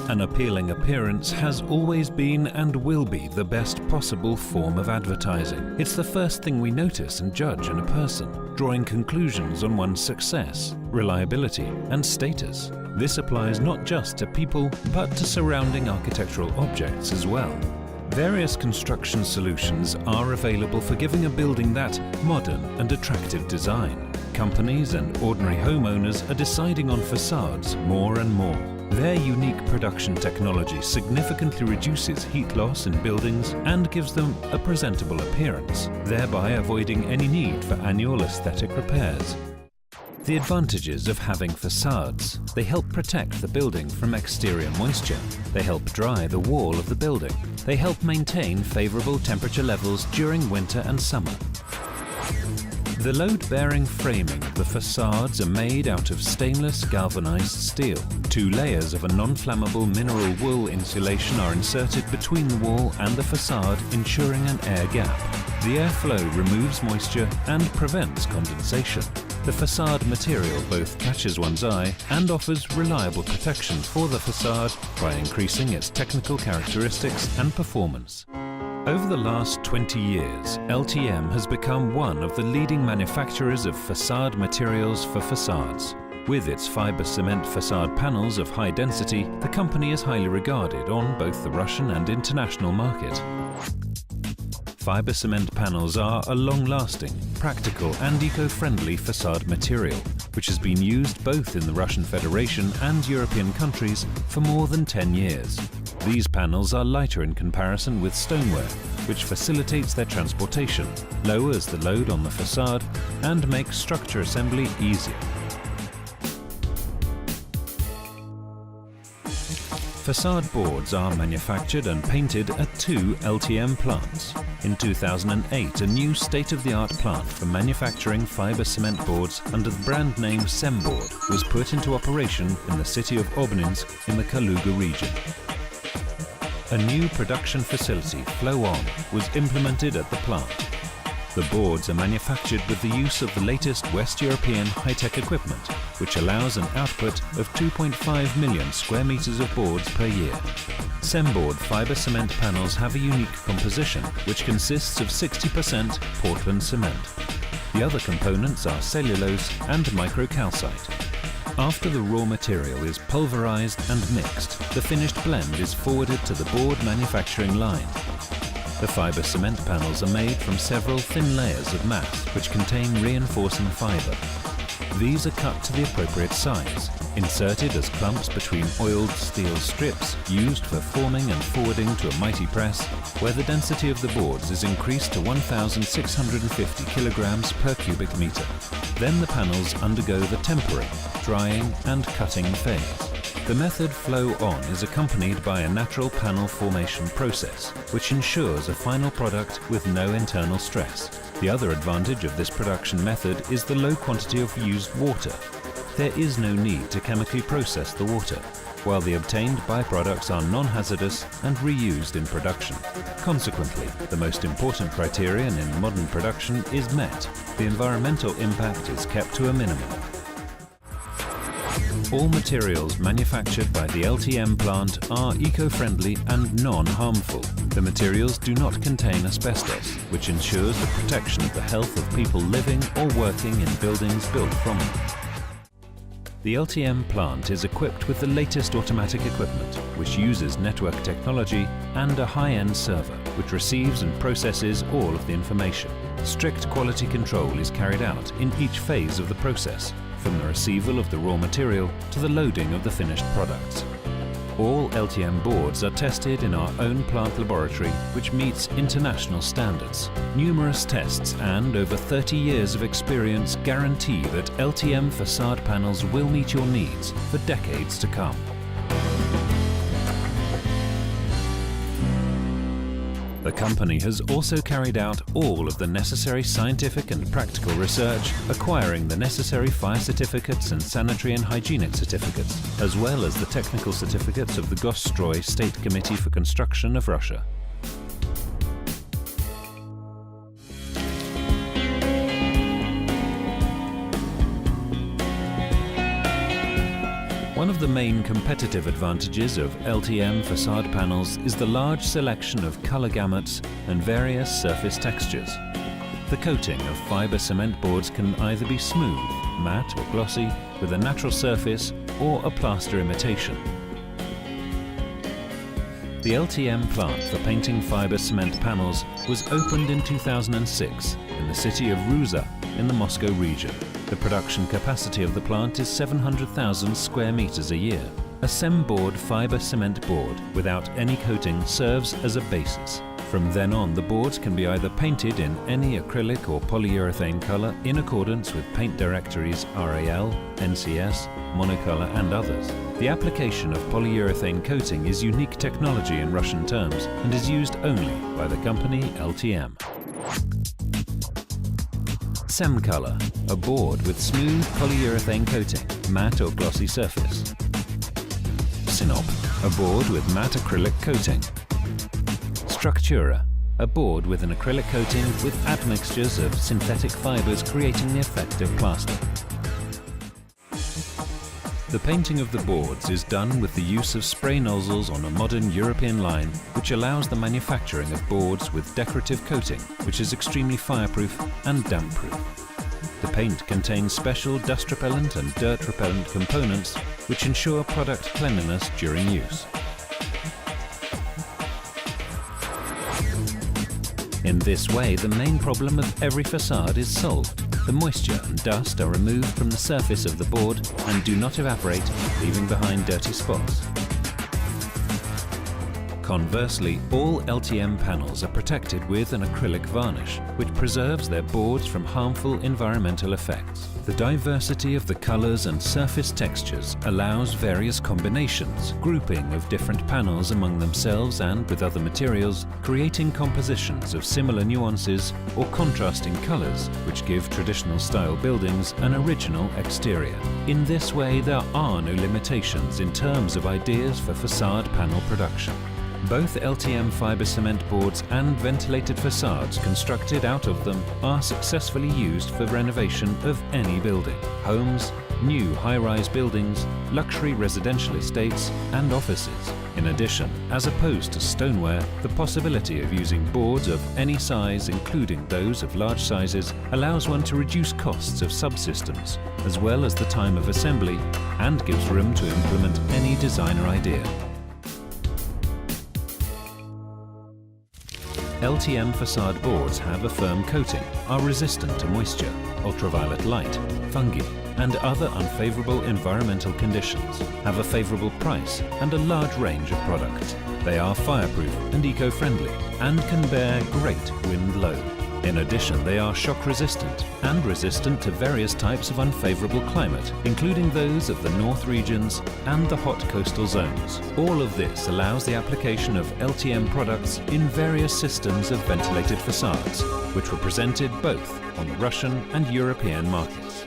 An appealing appearance has always been and will be the best possible form of advertising. It's the first thing we notice and judge in a person, drawing conclusions on one's success, reliability, and status. This applies not just to people, but to surrounding architectural objects as well. Various construction solutions are available for giving a building that modern and attractive design. Companies and ordinary homeowners are deciding on facades more and more. Their unique production technology significantly reduces heat loss in buildings and gives them a presentable appearance, thereby avoiding any need for annual aesthetic repairs. The advantages of having facades: they help protect the building from exterior moisture, they help dry the wall of the building, they help maintain favourable temperature levels during winter and summer. The load-bearing framing of the facades are made out of stainless galvanized steel. 2 layers of a non-flammable mineral wool insulation are inserted between the wall and the facade, ensuring an air gap. The airflow removes moisture and prevents condensation. The facade material both catches one's eye and offers reliable protection for the facade by increasing its technical characteristics and performance. Over the last 20 years, LTM has become one of the leading manufacturers of facade materials for facades. With its fiber cement facade panels of high density, the company is highly regarded on both the Russian and international market. Fiber cement panels are a long-lasting, practical and eco-friendly facade material, which has been used both in the Russian Federation and European countries for more than 10 years. These panels are lighter in comparison with stoneware, which facilitates their transportation, lowers the load on the facade, and makes structure assembly easier. Facade boards are manufactured and painted at 2 LTM plants. In 2008, a new state-of-the-art plant for manufacturing fiber cement boards under the brand name Semboard was put into operation in the city of Obninsk in the Kaluga region. A new production facility, Flow-On, was implemented at the plant. The boards are manufactured with the use of the latest West European high-tech equipment, which allows an output of 2.5 million square meters of boards per year. Semboard fiber cement panels have a unique composition, which consists of 60% Portland cement. The other components are cellulose and microcalcite. After the raw material is pulverized and mixed, the finished blend is forwarded to the board manufacturing line. The fiber cement panels are made from several thin layers of mass which contain reinforcing fiber. These are cut to the appropriate size, inserted as clumps between oiled steel strips used for forming and forwarding to a mighty press, where the density of the boards is increased to 1,650 kilograms per cubic meter. Then the panels undergo the tempering, drying and cutting phase. The method Flow-On is accompanied by a natural panel formation process, which ensures a final product with no internal stress. The other advantage of this production method is the low quantity of used water. There is no need to chemically process the water, while the obtained byproducts are non-hazardous and reused in production. Consequently, the most important criterion in modern production is met. The environmental impact is kept to a minimum. All materials manufactured by the LTM plant are eco-friendly and non-harmful. The materials do not contain asbestos, which ensures the protection of the health of people living or working in buildings built from them. The LTM plant is equipped with the latest automatic equipment, which uses network technology and a high-end server, which receives and processes all of the information. Strict quality control is carried out in each phase of the process, from the receival of the raw material to the loading of the finished products. All LTM boards are tested in our own plant laboratory, which meets international standards. Numerous tests and over 30 years of experience guarantee that LTM facade panels will meet your needs for decades to come. The company has also carried out all of the necessary scientific and practical research, acquiring the necessary fire certificates and sanitary and hygienic certificates, as well as the technical certificates of the Gosstroy State Committee for Construction of Russia. One of the main competitive advantages of LTM facade panels is the large selection of color gamuts and various surface textures. The coating of fiber cement boards can either be smooth, matte or glossy, with a natural surface or a plaster imitation. The LTM plant for painting fiber cement panels was opened in 2006 in the city of Ruza in the Moscow region. The production capacity of the plant is 700,000 square meters a year. A SEM-board fiber cement board without any coating serves as a basis. From then on, the boards can be either painted in any acrylic or polyurethane color in accordance with paint directories RAL, NCS, monocolor and others. The application of polyurethane coating is unique technology in Russian terms and is used only by the company LTM. SEM color, a board with smooth polyurethane coating, matte or glossy surface. Synop, a board with matte acrylic coating. Structura, a board with an acrylic coating with admixtures of synthetic fibers creating the effect of plaster. The painting of the boards is done with the use of spray nozzles on a modern European line, which allows the manufacturing of boards with decorative coating, which is extremely fireproof and damp-proof. The paint contains special dust repellent and dirt repellent components which ensure product cleanliness during use. In this way, the main problem of every facade is solved. The moisture and dust are removed from the surface of the board and do not evaporate, leaving behind dirty spots. Conversely, all LTM panels are protected with an acrylic varnish, which preserves their boards from harmful environmental effects. The diversity of the colors and surface textures allows various combinations, grouping of different panels among themselves and with other materials, creating compositions of similar nuances or contrasting colors, which give traditional style buildings an original exterior. In this way, there are no limitations in terms of ideas for facade panel production. Both LTM fiber cement boards and ventilated facades constructed out of them are successfully used for renovation of any building. Homes, new high-rise buildings, luxury residential estates and offices. In addition, as opposed to stoneware, the possibility of using boards of any size, including those of large sizes, allows one to reduce costs of subsystems, as well as the time of assembly, and gives room to implement any designer idea. LTM facade boards have a firm coating, are resistant to moisture, ultraviolet light, fungi, and other unfavorable environmental conditions, have a favorable price and a large range of products. They are fireproof and eco-friendly and can bear great wind load. In addition, they are shock resistant and resistant to various types of unfavorable climate, including those of the north regions and the hot coastal zones. All of this allows the application of LTM products in various systems of ventilated facades, which were presented both on the Russian and European markets.